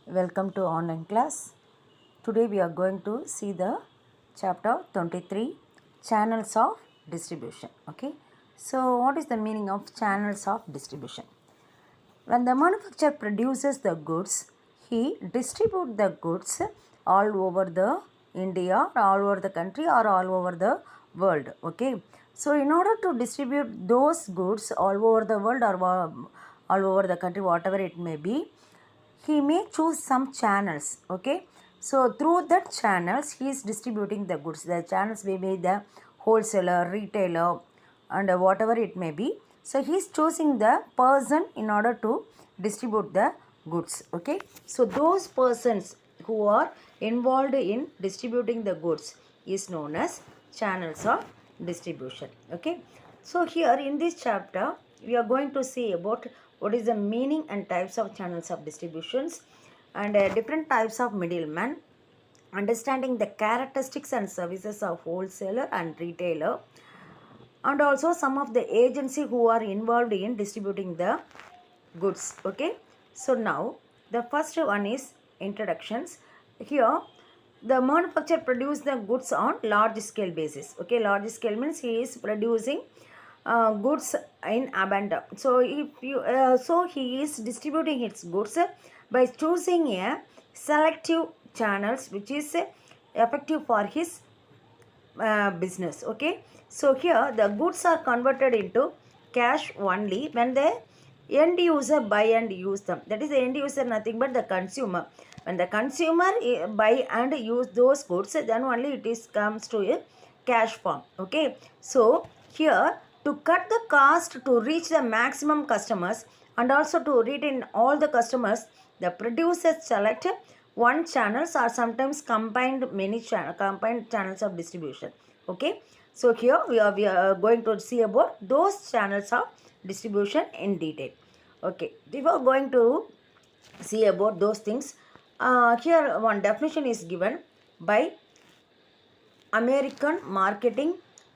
Welcome to online class. Today we are going to see the chapter 23 channels of distribution. Okay. So what is the meaning of channels of distribution? When the manufacturer produces the goods, he distributes the goods all over the India, all over the country or all over the world. Okay. So in order to distribute those goods all over the world or all over the country, whatever it may be, he may choose some channels. Okay. So through that channels he is distributing the goods. The channels may be the wholesaler, retailer and whatever it may be. So he is choosing the person in order to distribute the goods. Okay. So those persons who are involved in distributing the goods is known as channels of distribution. Okay. So here in this chapter we are going to see about what is the meaning and types of channels of distributions and different types of middlemen, understanding the characteristics and services of wholesaler and retailer, and also some of the agency who are involved in distributing the goods. Okay. So now the first one is introductions. Here the manufacturer produce the goods on large scale basis. Okay. Large scale means he is producing goods in abundance. So if you so he is distributing its goods by choosing a selective channels which is effective for his business. Okay. So here the goods are converted into cash only when the end user buy and use them. That is the end user, nothing but the consumer. When the consumer buy and use those goods, then only it is comes to a cash form. Okay. So here to cut the cost to reach the maximum customers and also to retain all the customers, the producers select one channels or sometimes combined channels of distribution. Okay. So here we are going to see about those channels of distribution in detail. Okay. Before going to see about those things, here one definition is given by American Marketing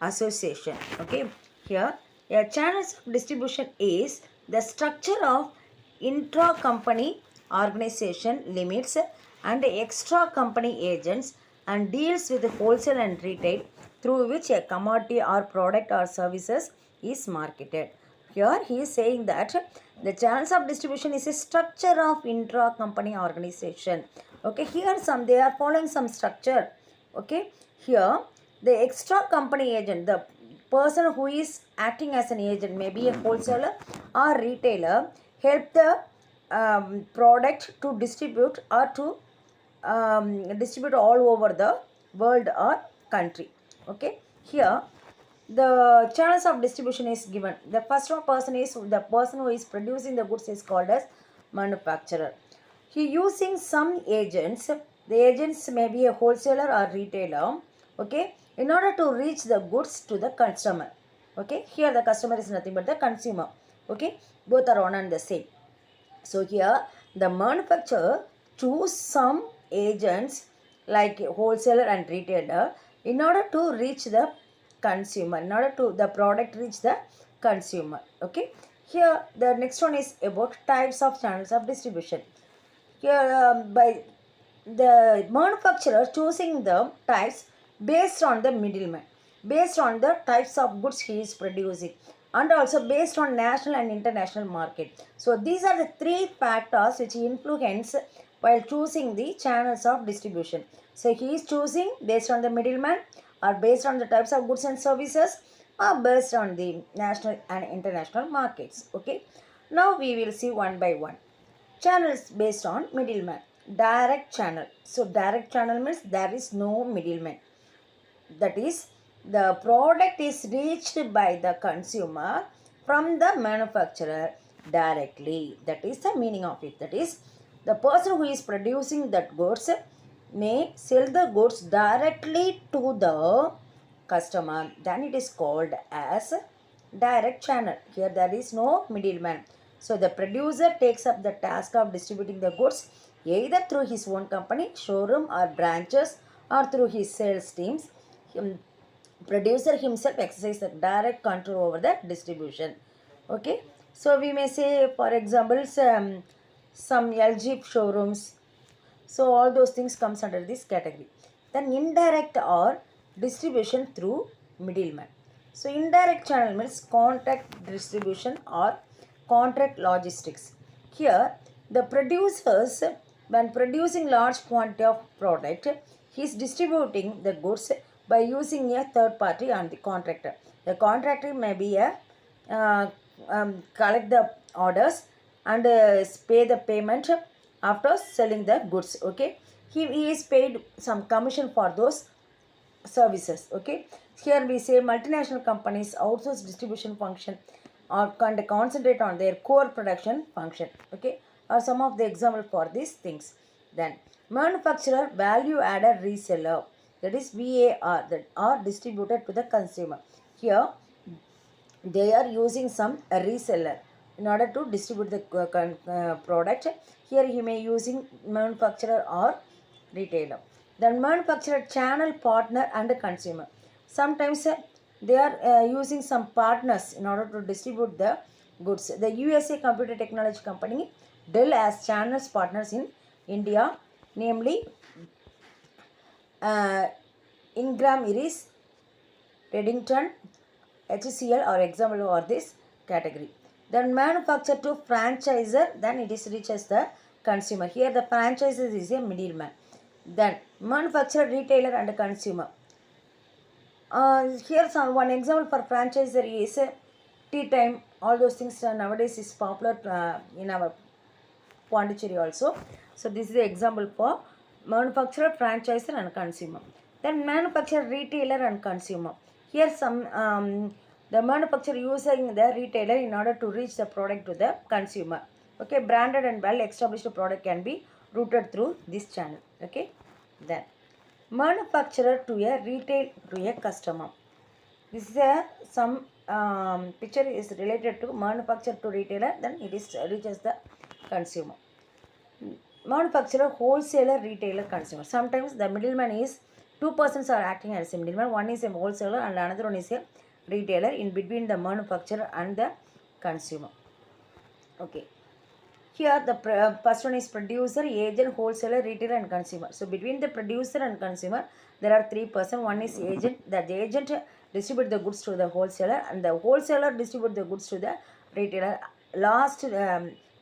Association. Okay. Here a channels of distribution is the structure of intra-company organization limits and extra company agents and deals with wholesale and retail through which a commodity or product or services is marketed. Here he is saying that the channels of distribution is a structure of intra-company organization. Okay, here they are following some structure. Okay, here the extra company agent, the person who is acting as an agent, maybe a wholesaler or retailer, help the product to distribute or to distribute all over the world or country. Okay, here the channels of distribution is given. The first one person is the person who is producing the goods is called as manufacturer. He using some agents. The agents may be a wholesaler or retailer. Okay, in order to reach the goods to the customer. Okay, here the customer is nothing but the consumer. Okay, both are one and the same. So here the manufacturer choose some agents like wholesaler and retailer in order to reach the consumer, in order to the product reach the consumer. Okay, here the next one is about types of channels of distribution. Here by the manufacturer choosing the types based on the middleman, based on the types of goods he is producing, and also based on national and international market. So these are the three factors which influence while choosing the channels of distribution. So he is choosing based on the middleman or based on the types of goods and services or based on the national and international markets. Okay. Now we will see one by one. Channels based on middleman. Direct channel. So direct channel means there is no middleman. That is, the product is reached by the consumer from the manufacturer directly. That is the meaning of it. That is, the person who is producing that goods may sell the goods directly to the customer. Then it is called as direct channel. Here there is no middleman. So the producer takes up the task of distributing the goods either through his own company, showroom or branches or through his sales teams. Producer himself exercises direct control over the distribution. Okay. So we may say, for example, some LG showrooms So all those things comes under this category. Then indirect or distribution through middleman. So indirect channel means contract distribution or contract logistics. Here the producers, when producing large quantity of product, he is distributing the goods by using a third party and the contractor. The contractor may be a collect the orders and pay the payment after selling the goods. Okay, he is paid some commission for those services. Okay, here we say multinational companies outsource distribution function or concentrate on their core production function. Okay, are some of the example for these things. Then manufacturer value added reseller, that is VAR, that are distributed to the consumer. Here they are using some reseller in order to distribute the product. Here he may using manufacturer or retailer. Then manufacturer, channel partner and consumer. Sometimes they are using some partners in order to distribute the goods. The USA computer technology company Dell has channels partners in India, namely Ingram Iris, Reddington, HCL or example or this category. Then manufacturer to franchisor, then it is reaches the consumer. Here the franchisor is a middleman. Then manufacturer, retailer and consumer. Here one example for franchisor is tea time. All those things nowadays is popular in our Pondicherry also. So this is the example for manufacturer, franchisor and consumer. Then manufacturer, retailer and consumer. Here some the manufacturer using the retailer in order to reach the product to the consumer. Okay, branded and well established product can be routed through this channel. Okay, then manufacturer to a retail to a customer. This is a some picture is related to manufacturer to retailer, then it is reaches the consumer. Manufacturer, wholesaler, retailer, consumer. Sometimes the middleman is two persons are acting as a middleman. One is a wholesaler and another one is a retailer in between the manufacturer and the consumer. Okay. Here the first one is producer, agent, wholesaler, retailer and consumer. So between the producer and consumer there are three persons. One is agent. The agent distribute the goods to the wholesaler and the wholesaler distribute the goods to the retailer. Last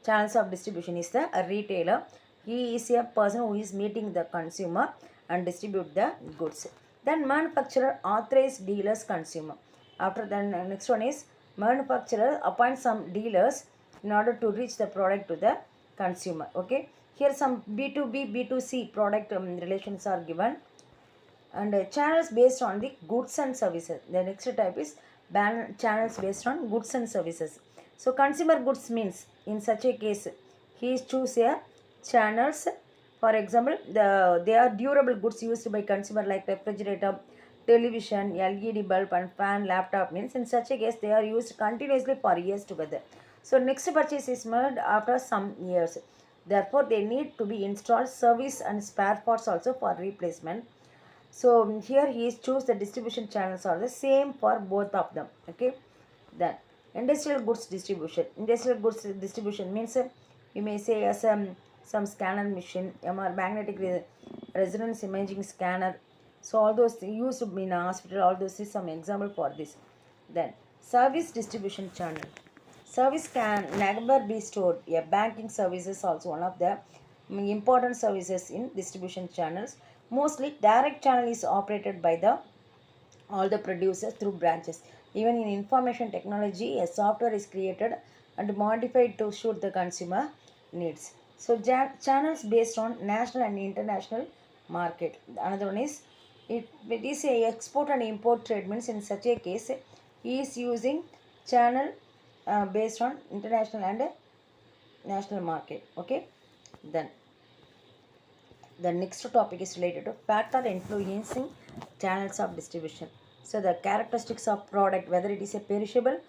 channels of distribution is the retailer. He is a person who is meeting the consumer and distribute the goods. Then manufacturer, authorized dealers, consumer. After then next one is manufacturer appoint some dealers in order to reach the product to the consumer. Okay, here some B2B, B2C product relations are given, and channels based on the goods and services. The next type is channels based on goods and services. So consumer goods means in such a case he is choose a channels. For example, they are durable goods used by consumer like refrigerator, television, LED bulb and fan, laptop means in such a case they are used continuously for years together. So next purchase is made after some years. Therefore, they need to be installed, service and spare parts also for replacement. So here he is choose the distribution channels are the same for both of them. Okay. Then industrial goods distribution. Industrial goods distribution means you may say as some scanner machine, magnetic resonance imaging scanner. So all those used in a hospital, all those is some example for this. Then service distribution channel. Service can never be stored. A banking service is also one of the important services in distribution channels. Mostly direct channel is operated by all the producers through branches. Even in information technology, a software is created and modified to suit the consumer needs. So channels based on national and international market. Another one is it is a export and import trade means in such a case he is using channel based on international and national market. Okay, then the next topic is related to factor influencing channels of distribution. So the characteristics of product, whether it is a perishable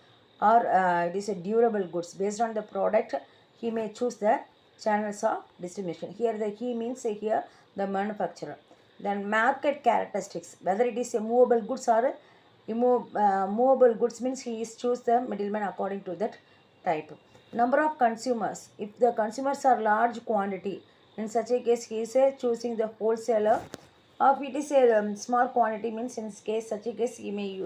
or it is a durable goods, based on the product he may choose the channels of distribution. Here the he means here the manufacturer. Then market characteristics, whether it is a movable goods or movable goods means he is choose the middleman according to that type. Number of consumers, if the consumers are large quantity, In such a case, he is choosing the wholesaler. Or if it is a small quantity, means in case such a case, he may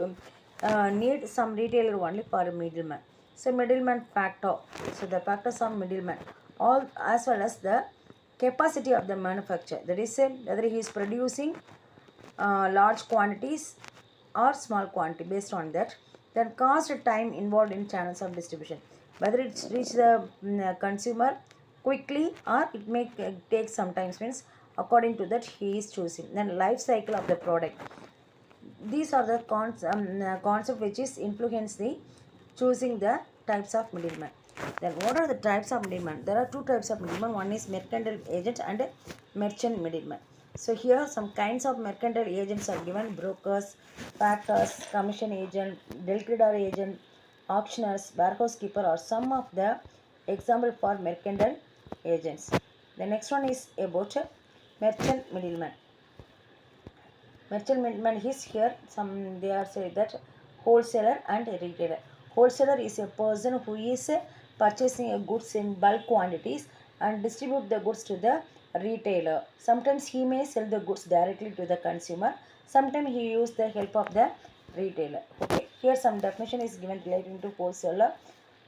need some retailer only for a middleman. So middleman factor. So the factors of middleman, all as well as the capacity of the manufacturer. That is, whether he is producing large quantities or small quantity. Based on that, then cost, time involved in channels of distribution, whether it's reach the consumer quickly or it may take sometimes, means according to that he is choosing. Then life cycle of the product, these are the concept which is influence the choosing the types of middleman. Then what are the types of middleman? There are two types of middleman. One is mercantile agent and merchant middleman. So here some kinds of mercantile agents are given: brokers, factors, commission agent, liquidor agent, auctioneers, warehouse keeper are some of the example for mercantile agents. The next one is about merchant middleman. Merchant middleman is here. Some they are say that wholesaler and retailer. Wholesaler is a person who is purchasing a goods in bulk quantities and distribute the goods to the retailer. Sometimes he may sell the goods directly to the consumer. Sometimes he use the help of the retailer. Okay, here some definition is given relating to wholesaler.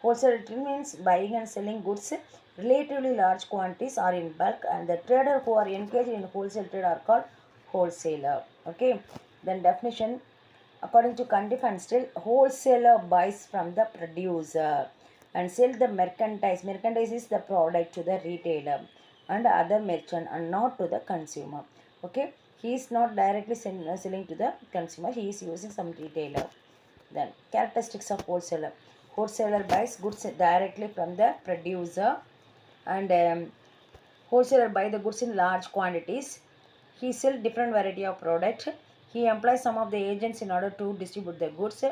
Wholesaler means buying and selling goods relatively large quantities or in bulk, and the trader who are engaged in wholesale trade are called wholesaler. Okay, then definition according to Cundiff and Still, wholesaler buys from the producer and sell the merchandise. Merchandise is the product to the retailer and other merchant and not to the consumer. Okay, he is not directly selling to the consumer, he is using some retailer. Then characteristics of wholesaler. Wholesaler buys goods directly from the producer, and wholesaler buy the goods in large quantities. He sells different variety of product. He employs some of the agents in order to distribute the goods.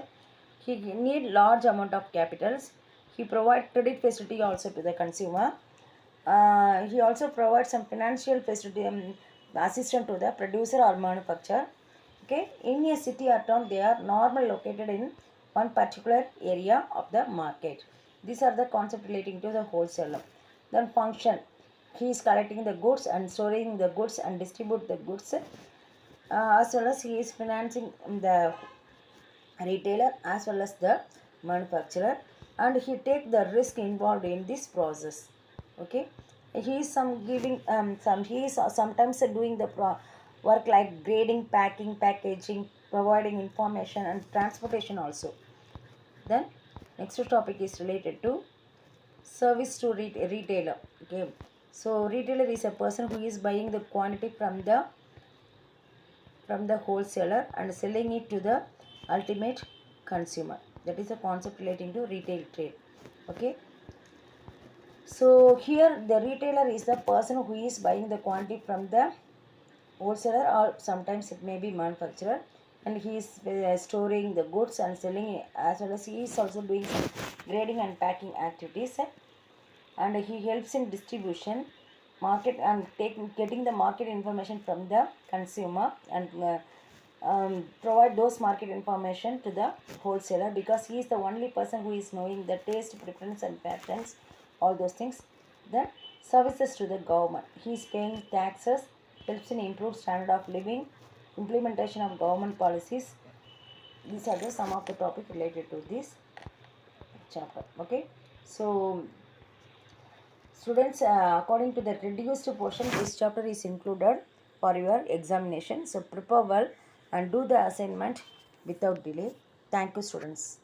He need large amount of capitals. He provide credit facility also to the consumer. He also provides some financial facility assistance to the producer or manufacturer. Okay, in a city or town, they are normally located in one particular area of the market. These are the concepts relating to the wholesaler. Then function, he is collecting the goods and storing the goods and distribute the goods, as well as he is financing the retailer as well as the manufacturer, and he take the risk involved in this process. Okay, he is he is sometimes doing the work like grading, packing, packaging, providing information and transportation also. Then next topic is related to service to retailer. Okay, so retailer is a person who is buying the quantity from the wholesaler and selling it to the ultimate consumer. That is a concept relating to retail trade. Okay, so here the retailer is the person who is buying the quantity from the wholesaler, or sometimes it may be manufacturer, and he is storing the goods and selling it, as well as he is also doing some grading and packing activities, and he helps in distribution, market, and getting the market information from the consumer, and provide those market information to the wholesaler, because he is the only person who is knowing the taste, preference and patterns, all those things. Then services to the government, he is paying taxes, helps in improved standard of living, implementation of government policies. These are the some of the topic related to this chapter. Okay, so students, according to the reduced portion, this chapter is included for your examination. So prepare well and do the assignment without delay. Thank you, students.